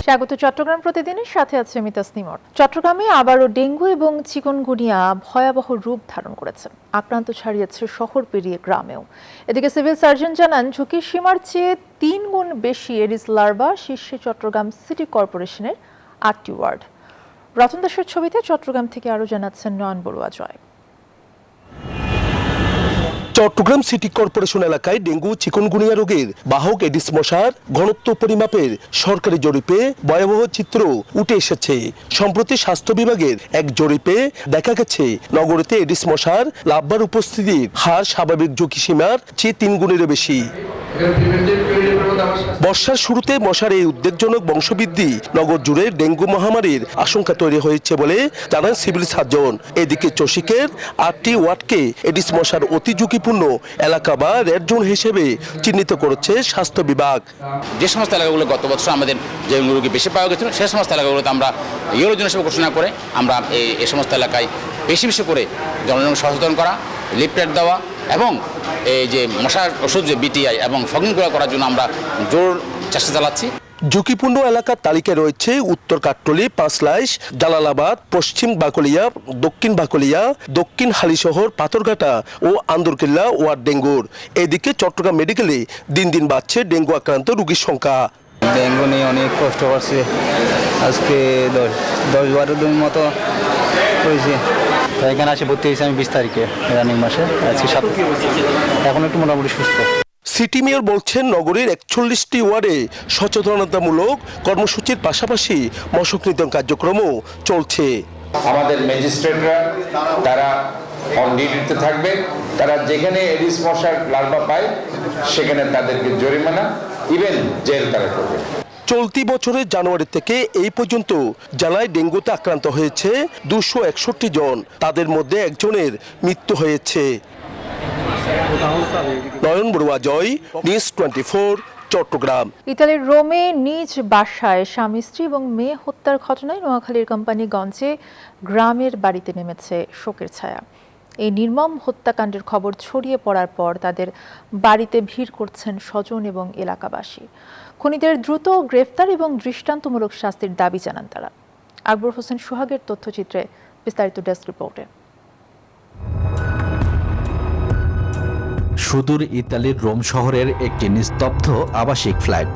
স্বাগত চট্টগ্রাম প্রতিদিনের সাথে আছে আমি তাসনিম। চট্টগ্রামে আবারও ডেঙ্গু এবং চিকুনগুনিয়া ভয়াবহ রূপ ধারণ করেছে। আক্রান্ত ছড়িয়েছে শহর পেরিয়ে গ্রামেও। এদিকে সিভিল সার্জন জানান ঝুঁকির সীমার চেয়ে ৩ গুণ বেশি এডিস লার্ভা শীর্ষে চট্টগ্রাম সিটি কর্পোরেশনের ৮টি ওয়ার্ড। রতন দাসের ছবিতে চট্টগ্রাম থেকে আরও জানাচ্ছেন নয়ন বড়ুয়া জয়। চট্টগ্রাম সিটি কর্পোরেশন এলাকায় ডেঙ্গু চিকুনগুনিয়া রোগের বাহক এডিস মশার ঘনত্ব পরিমাপের সরকারি জরিপে ভয়াবহ চিত্র উঠে এসেছে। সম্প্রতি স্বাস্থ্য বিভাগের এক জরিপে দেখা গেছে নগরীতে এডিস মশার লার্ভার উপস্থিতির হার স্বাভাবিক ঝুঁকি সীমার চেয়ে ৩ গুণেরও বেশি। বর্ষার শুরুতে মশার এই উদ্বেগজনক বংশবৃদ্ধি নগর জুড়ে ডেঙ্গু মহামারীর আশঙ্কা তৈরি হয়েছে বলে জানান সিভিল সার্জন। এদিকে চসিকের ৮টি ওয়ার্ডকে এডিস মশার অতি ঝুঁকিপূর্ণ এলাকা বা রেড জোন হিসেবে চিহ্নিত করেছে স্বাস্থ্য বিভাগ। যে সমস্ত এলাকাগুলো গত বছর আমাদের যে রোগী বেশি পাওয়া গেছিল সেই সমস্ত এলাকাগুলোতে আমরা ইয়েলো জোন হিসেবে ঘোষণা করে আমরা এই সমস্ত এলাকায় বেশি বেশি করে জনগণ সচেতন করা, লিফলেট দেওয়া এবং এই যে মশার ওষুধ যে বিটিআই এবং ফগিং করার জন্য আমরা জোর চেষ্টা চালাচ্ছি। ঝুঁকিপূর্ণ এলাকার তালিকায় রয়েছে উত্তর কাট্টলি, পাঁচলাইশ, জালালাবাদ, পশ্চিম বাকলিয়া, দক্ষিণ বাকলিয়া, দক্ষিণ হালিশহর, পাথরঘাটা ও আন্দরকিল্লা ওয়ার্ড ডেঙ্গুর। এদিকে চট্টগ্রাম মেডিকেলে দিন দিন বাড়ছে ডেঙ্গু আক্রান্ত রোগীর সংখ্যা। ডেঙ্গু নিয়ে অনেক কষ্ট করছে, আজকে 10-12 দিন মতো হয়েছে। এখানে আসে ভর্তি হয়েছে আমি 20 তারিখে রানিং মাসে, আজকে 7। এখন একটু মোটামুটি সুস্থ। সিটি মেয়র বলছেন নগরীর 41টি ওয়ার্ডে সচেতনতামূলক কর্মসূচির পাশাপাশি মশক নিধন কার্যক্রমও চলছে। আমাদের ম্যাজিস্ট্রেটরা তারা অন ডিউটিতে থাকবে, তারা যেখানে এডিস মশার লার্ভা পায় সেখানে তাদেরকে জরিমানা ইভেন জেল তারা করবে। চলতি বছরের জানুয়ারি থেকে এই পর্যন্ত জেলায় ডেঙ্গুতে আক্রান্ত হয়েছে 261 জন, তাদের মধ্যে একজনের মৃত্যু হয়েছে। নয়ন বড়ুয়া জয়, নিউজ 24, চট্টগ্রাম। ইতালির রোমে নিজ বাসায় স্বামী স্ত্রী এবং মেয়ে হত্যার ঘটনায় নোয়াখালীর কোম্পানিগঞ্জে গ্রামের বাড়িতে নেমেছে শোকের ছায়া। এই নির্মম হত্যাকাণ্ডের খবর ছড়িয়ে পড়ার পর তাদের বাড়িতে ভিড় করছেন স্বজন এবং এলাকাবাসী। খুনিদের দ্রুত গ্রেফতার এবং দৃষ্টান্তমূলক শাস্তির দাবি জানান তারা। আকবর হোসেন সোহাগের তথ্যচিত্রে বিস্তারিত ডেস্ক রিপোর্টে। সুদূর ইতালির রোম শহরের একটি নিস্তব্ধ আবাসিক ফ্ল্যাট,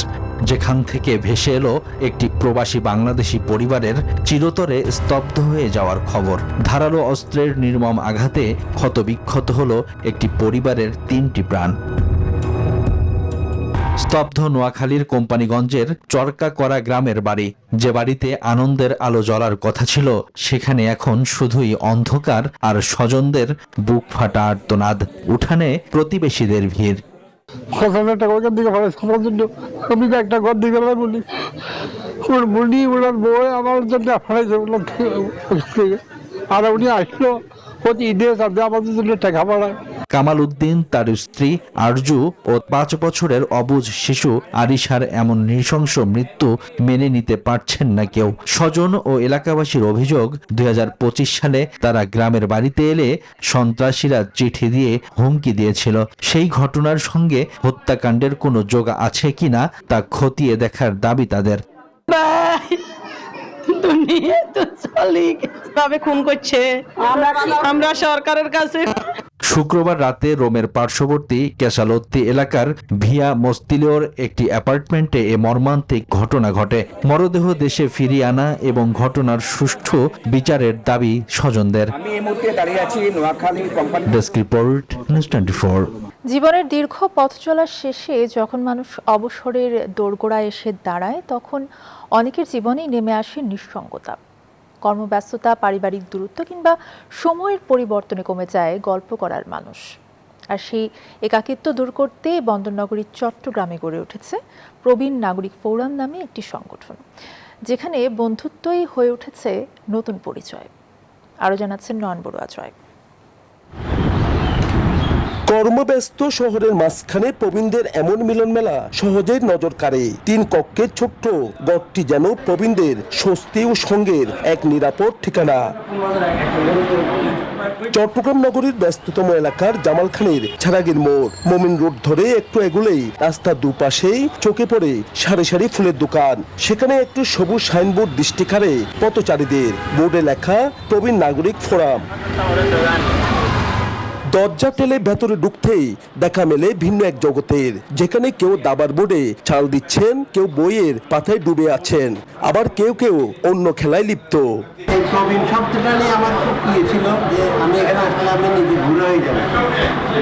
যেখান থেকে ভেসে এলো একটি প্রবাসী বাংলাদেশি পরিবারের চিরতরে স্তব্ধ হয়ে যাওয়ার খবর। ধারালো অস্ত্রের নির্মম আঘাতে ক্ষতবিক্ষত হলো একটি পরিবারের 3টি প্রাণ। স্তব্ধ নোয়াখালীর কোম্পানিগঞ্জের চরকাকরা গ্রামের বাড়ি। যে বাড়িতে আনন্দের আলো জ্বলার কথা ছিল, সেখানে এখন শুধুই অন্ধকার আর স্বজনদের বুক ফাটা আর্তনাদ। উঠানে প্রতিবেশীদের ভিড়। আমি একটা ঘর দিকে বলি ওর বুড়ি ওনার বউ আমার জন্য আর উনি আসলো প্রতি ঈদে আমাদের জন্য টাকা পাঠায়। কামাল উদ্দিন, তার স্ত্রী আরজু ও 5 বছরের অবুঝ শিশু আরিশার এমন নৃশংস মৃত্যু মেনে নিতে পারছেন না কেউ। স্বজন ও এলাকাবাসীর অভিযোগ, 2025 সালে তারা গ্রামের বাড়িতে এলে সন্ত্রাসীরা চিঠি দিয়ে হুমকি দিয়েছিল। সেই ঘটনার সঙ্গে হত্যাকাণ্ডের কোনো যোগ আছে কিনা তা খতিয়ে দেখার দাবি তাদের। খুন করছে, আমরা সরকারের কাছে। শুক্রবার রাতে রোমের পার্শ্ববর্তী ক্যাসালোত্তি এলাকার ভিয়া মোস্তিলিওর একটি অ্যাপার্টমেন্টে এ মর্মান্তিক ঘটনা ঘটে। মরদেহ দেশে ফিরিয়ে আনা এবং ঘটনার সুষ্ঠু বিচারের দাবি স্বজনদের। Desk report, news 24। জীবনের দীর্ঘ পথ চলার শেষে যখন মানুষ অবসরের দোরগোড়ায় এসে দাঁড়ায়, তখন অনেকের জীবনেই নেমে আসে নিঃসঙ্গতা। কর্মব্যস্ততা, পারিবারিক দূরত্ব কিংবা সময়ের পরিবর্তনে কমে যায় গল্প করার মানুষ। আর সেই একাকিত্ব দূর করতে বন্দরনগরী চট্টগ্রামে গড়ে উঠেছে প্রবীণ নাগরিক ফোরাম নামে একটি সংগঠন, যেখানে বন্ধুত্বই হয়ে উঠেছে নতুন পরিচয়। আরও জানাচ্ছেন নয়ন বড়ুয়া জয়। কর্মব্যস্ত শহরের মাঝখানে প্রবীণদের এমন মিলন মেলা সহজেই নজর কাড়ে। 3 কক্ষের ছোট্ট ঘরটি যেন প্রবীণদের স্বস্তি ও সঙ্গের এক নিরাপদ ঠিকানা। চট্টগ্রাম নগরীর ব্যস্ততম এলাকার জামালখানের ছাড়াগির মোড় মোমিন রোড ধরে একটু এগুলেই রাস্তার দুপাশেই চোখে পড়ে সারি সারি ফুলের দোকান। সেখানে একটু সবুজ সাইনবোর্ড দৃষ্টি কাড়ে পথচারীদের। বোর্ডে লেখা প্রবীণ নাগরিক ফোরাম। দরজা টেলে ভেতরে ঢুকতেই দেখা মেলে ভিন্ন এক জগতের, যেখানে কেউ দাবার বোর্ডে চাল দিচ্ছেন, কেউ বইয়ের পাতায় ডুবে আছেন, আবার কেউ কেউ অন্য খেলায় লিপ্ত। এই প্রবীণ শব্দটা নিয়ে আমার খুব প্রিয় ছিল যে আমি এখানে আসলে আমি নিজে ঘুরে হয়ে যাব,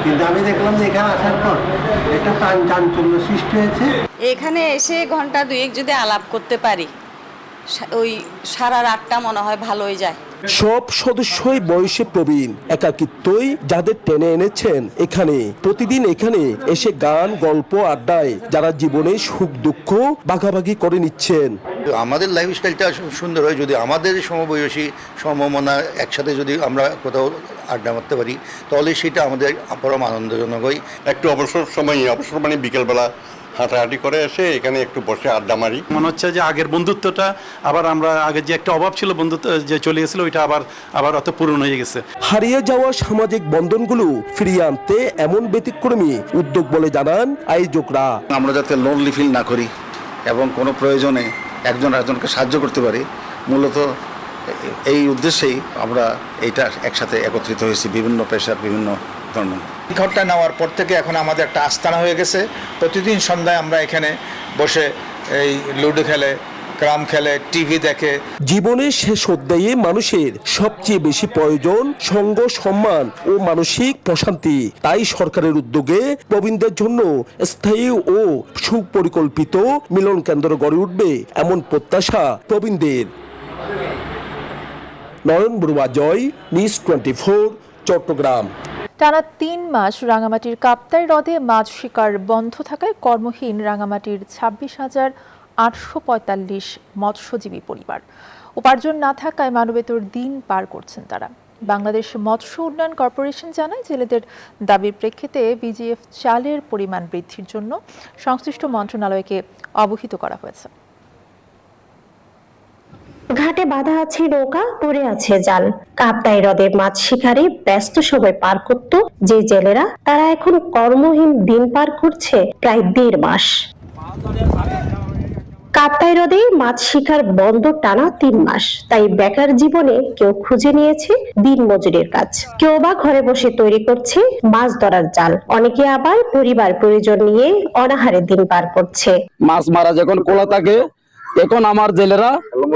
কিন্তু আমি দেখলাম যে এখানে আসার পর একটা চাঞ্চল্য সৃষ্টি হয়েছে। এখানে এসে ঘন্টা দুয়েক যদি আলাপ করতে পারি, ওই সারা রাতটা মনে হয় ভালোই যায়। সব সদস্যই বয়সে প্রবীণ, একাকিত্বই যাদের টেনে এনেছেন এখানে। প্রতিদিন এখানে এসে গান, গল্প, আড্ডায় যারা জীবনে সুখ দুঃখ ভাগাভাগি করে নিচ্ছেন। আমাদের লাইফস্টাইলটা সুন্দর হয় যদি আমাদের সমবয়সী সমমনা একসাথে যদি আমরা কোথাও আড্ডা মারতে পারি, তাহলে সেটা আমাদের পরম আনন্দজনক হয়। একটু অবসর সময়, অবসর মানে বিকেলবেলা হাঁটাহাঁটি করে এসে এখানে একটু বসে আড্ডা মারি। মনে হচ্ছে যে আগের বন্ধুত্বটা আবার আমরা আগে যে একটা অভাব ছিল বন্ধুত্ব যে চলে গেছিল, ওইটা আবার অত পূরণ হয়ে গেছে। হারিয়ে যাওয়া সামাজিক বন্ধনগুলো ফিরিয়ে আনতে এমন ব্যতিক্রমী উদ্যোগ বলে জানান আয়োজকরা। আমরা যাতে লোনলি ফিল না করি এবং কোনো প্রয়োজনে একজন আরেকজনকে সাহায্য করতে পারি, মূলত এই উদ্দেশ্যেই আমরা এইটা একসাথে একত্রিত হয়েছি। বিভিন্ন পেশার বিভিন্ন ধর্ম ঘরটা নেওয়ার পর থেকে এখন আমাদের একটা আস্তানা হয়ে গেছে। প্রতিদিন সন্ধ্যায় আমরা এখানে বসে এই লুডো খেলে, ক্রাম খেলে, টিভি দেখে। জীবনের শেষ অধ্যায়ে মানুষের সবচেয়ে বেশি প্রয়োজন সঙ্গ, সম্মান ও মানসিক প্রশান্তি। তাই সরকারের উদ্যোগে প্রবীণদের জন্য স্থায়ী ও সুপরিকল্পিত মিলন কেন্দ্র গড়ে উঠবে এমন প্রত্যাশা প্রবীণদের। নয়ন বড়ুয়া জয়, নিউজ 24, চট্টগ্রাম। টানা 3 মাস রাঙামাটির কাপ্তাই হ্রদে মাছ শিকার বন্ধ থাকায় কর্মহীন রাঙামাটির 26,845 মৎস্যজীবী পরিবার। উপার্জন না থাকায় মানবেতর দিন পার করছেন তারা। বাংলাদেশ মৎস্য উন্নয়ন কর্পোরেশন জানায়, জেলেদের দাবির প্রেক্ষিতে বিজিএফ চালের পরিমাণ বৃদ্ধির জন্য সংশ্লিষ্ট মন্ত্রণালয়কে অবহিত করা হয়েছে। ঘাটে বাঁধা আছে নৌকা, পড়ে আছে জাল। কাপ্তাই হ্রদে মাছ শিকারে ব্যস্ত সময় পার করত যে জেলেরা, তারা এখন কর্মহীন দিন পার করছে প্রায় 1.5 মাস। কাপ্তাই হ্রদে মাছ শিকার বন্ধ টানা 3 মাস। তাই বেকার জীবনে কেউ খুঁজে নিয়েছে দিন মজুরির কাজ, কেউ বা ঘরে বসে তৈরি করছে মাছ ধরার জাল। অনেকে আবার পরিবার পরিজন নিয়ে অনাহারে দিন পার করছে। মাছ মারা যখন কোলা থাকে, এখন আমার জেলেরা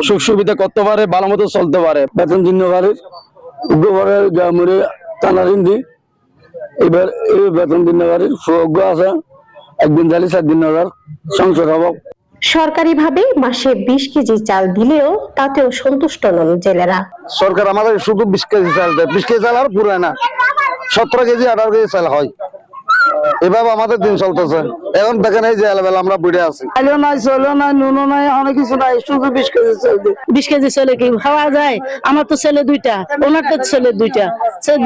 সুখ সুবিধা করতে পারে, ভালো মতো চলতে পারে। বেতন দিনবারের উপরে গ্রামের টানা হিন্দি, এবার এই বেতন দিনবারের সৌভাগ্য আছে, একদিন জালি 4 দিন সংসার হব। সরকারিভাবে মাসে 20 কেজি চাল দিলেও তাতেও সন্তুষ্ট নন জেলেরা। সরকার আমাদের শুধু 20 কেজি চাল দেয়, 20 কেজি চাল আর পুরো না, 17 কেজি 18 কেজি চাল হয়। এভাবে আমাদের দিন চলতেছে। এখন দেখেন এই যে এলাবেলা আমরা বুড়ে আছি, আইলো নাই, চলো নাই, নুনো নাই, অনেক কিছু নাই, শুধু 20 কেজি চাল দিই। 20 কেজি ছেলে কি খাওয়া যায়? আমার তো ছেলে 2টা, ওনার তো ছেলে 2টা,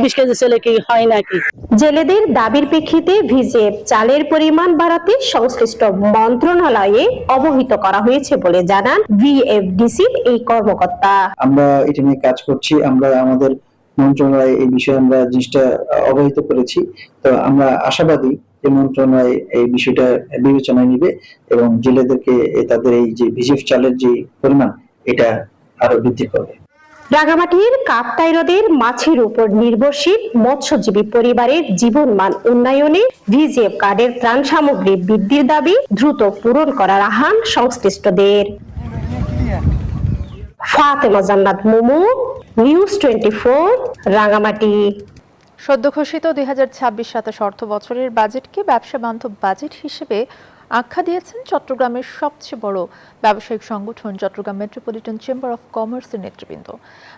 20 কেজি ছেলে কি হয় নাকি? জেলেদের দাবির প্রেক্ষিতে ভিজিএফ চালের পরিমাণ বাড়াতে সংশ্লিষ্ট মন্ত্রণালয়ে অবহিত করা হয়েছে বলে জানান ভিএফডিসির এই কর্মকর্তা। আমরা এটা নিয়ে কাজ করছি, আমরা আমাদের মন্ত্রণালয় এই বিষয়ে আমরা জিনিসটা অবহিত করেছি। তো আমরা আশাবাদী যে মন্ত্রণালয় এই বিষয়টা বিবেচনায় নিবে এবং জেলেদেরকে তাদের এই যে ভিজিএফ চালের যে পরিমাণ এটা আরো বৃদ্ধি করবে। রাঙামাটির কাপ্তাই হ্রদের মাছের উপর নির্ভরশীল মৎস্যজীবী পরিবারের জীবনমান উন্নয়নে ভিজিএফ কার্ডের ত্রাণ সামগ্রী বৃদ্ধির দাবি দ্রুত পূরণ করার আহ্বান সংশ্লিষ্টদের। ফাতেমা জান্নাত মুমু, নিউজ 24, রাঙামাটি। সদ্য ঘোষিত 2026-27 অর্থ বছরের বাজেটকে ব্যবসা বান্ধব বাজেট হিসেবে আখ্যা দিয়েছেন চট্টগ্রামের সবচেয়ে বড় ব্যবসায়িক সংগঠন চট্টগ্রাম মেট্রোপলিটন চেম্বার অফ কমার্সের নেতৃবৃন্দ।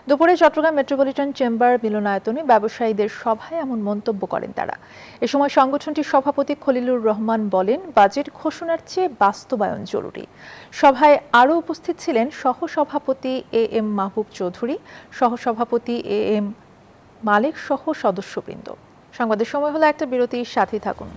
দুপুরে চট্টগ্রাম মেট্রোপলিটন চেম্বার মিলনায়তনে ব্যবসায়ীদের সভায় এমন মন্তব্য করেন তারা। এ সময় সংগঠনটির সভাপতি খলিলুর রহমান বলেন, বাজেট ঘোষণার চেয়ে বাস্তবায়ন জরুরি। সভায় আরও উপস্থিত ছিলেন সহসভাপতি AM মাহবুব চৌধুরী, সহসভাপতি AM মালিক সহ সদস্যবৃন্দ। সংবাদের সময় হলো একটা বিরতির সাথে থাকুন।